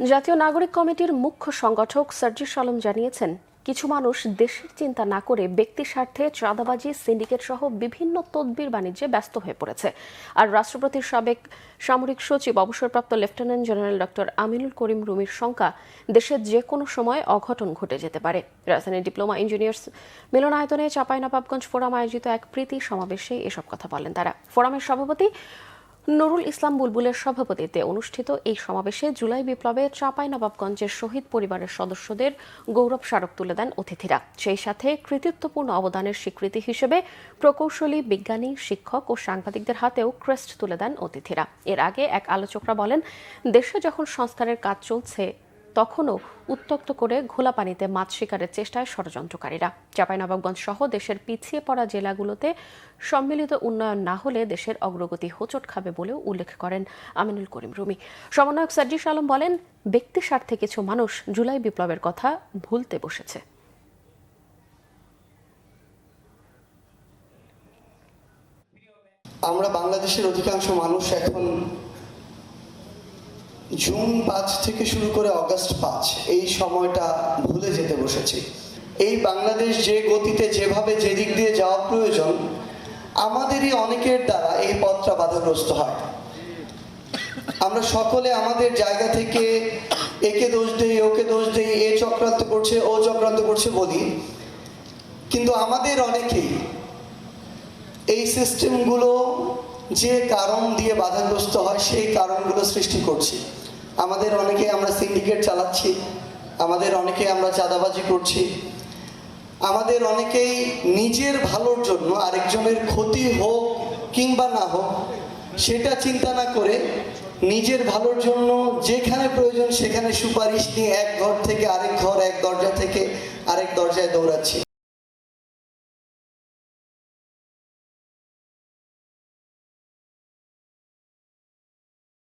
জাতীয় নাগরিক কমিটির মুখ্য সংগঠক সার্জিস আলম জানিয়েছেন, কিছু মানুষ দেশের চিন্তা না করে ব্যক্তি স্বার্থে চাঁদাবাজি, সিন্ডিকেট সহ বিভিন্ন তদবির বাণিজ্যে ব্যস্ত হয়ে পড়েছে। আর রাষ্ট্রপতির সাবেক সামরিক সচিব অবসরপ্রাপ্ত লেফটেন্যান্ট জেনারেল ডক্টর আমিনুল করিম রুমির শঙ্কা, দেশে যে কোনো সময় অঘটন ঘটে যেতে পারে। রাজধানীর ডিপ্লোমা ইঞ্জিনিয়ার্স মিলনায়তনে চাঁপাইনবাবগঞ্জ ফোরাম আয়োজিত এক প্রীতি সমাবেশে এসব কথা বলেন তারা। ফোরামের সভাপতি নুরুল ইসলাম বুলবুলের সভাপতিত্বে অনুষ্ঠিত এই সমাবেশে জুলাই বিপ্লবে চাঁপাইনবাবগঞ্জের শহীদ পরিবারের সদস্যদের গৌরব স্মারক তুলে দেন অতিথিরা। সেই সাথে কৃতিত্বপূর্ণ অবদানের স্বীকৃতি হিসেবে প্রকৌশলী, বিজ্ঞানী, শিক্ষক ও সাংবাদিকদের হাতেও ক্রেস্ট তুলে দেন অতিথিরা। এর আগে এক আলোচকরা বলেন, দেশে যখন সংস্কারের কাজ চলছে তখনও উত্তক্ত করে ঘোলা পানিতে মাছ শিকারের চেষ্টায় ষড়যন্ত্রকারীরা। চাঁপাইনবাবগঞ্জ সহ দেশের পিছিয়ে পড়া জেলাগুলোতে সম্মিলিত উন্নয়ন না হলে দেশের অগ্রগতি হোঁচট খাবে বলেও উল্লেখ করেন আমিনুল করিম রুমি। সমন্বয়ক সার্জিস আলম বলেন, ব্যক্তি স্বার্থে কিছু মানুষ জুলাই বিপ্লবের কথা ভুলতে বসেছে। আমরা বাংলাদেশের অধিকাংশ মানুষ এখন জুন 5 থেকে শুরু করে অগাস্ট 5 এই সময়টা ভুলে যেতে বসেছি। এই বাংলাদেশ যে গতিতে, যেভাবে, যেদিক দিয়ে যাওয়া প্রয়োজন, আমাদেরই অনেকের দ্বারা এই পথটা বাধাগ্রস্ত হয়। আমরা সকলে আমাদের জায়গা থেকে একে দোষ দেই, ওকে দোষ দেই, এ চক্রান্ত করছে, ও চক্রান্ত করছে বলি, কিন্তু আমাদের অনেকেই এই সিস্টেমগুলো যে কারণ দিয়ে বাধাগ্রস্ত হয় সেই কারণগুলো সৃষ্টি করছি। আমাদের অনেকে আমরা সিন্ডিকেট চালাচ্ছি, আমাদের অনেকে আমরা চাঁদাবাজি করছি, আমাদের অনেকেই নিজের ভালোর জন্য আরেকজনের ক্ষতি হোক কিংবা না হোক সেটা চিন্তা না করে নিজের ভালোর জন্য যেখানে প্রয়োজন সেখানে সুপারিশ নিয়ে এক ঘর থেকে আরেক ঘর, এক দরজা থেকে আরেক দরজায় দৌড়াচ্ছি।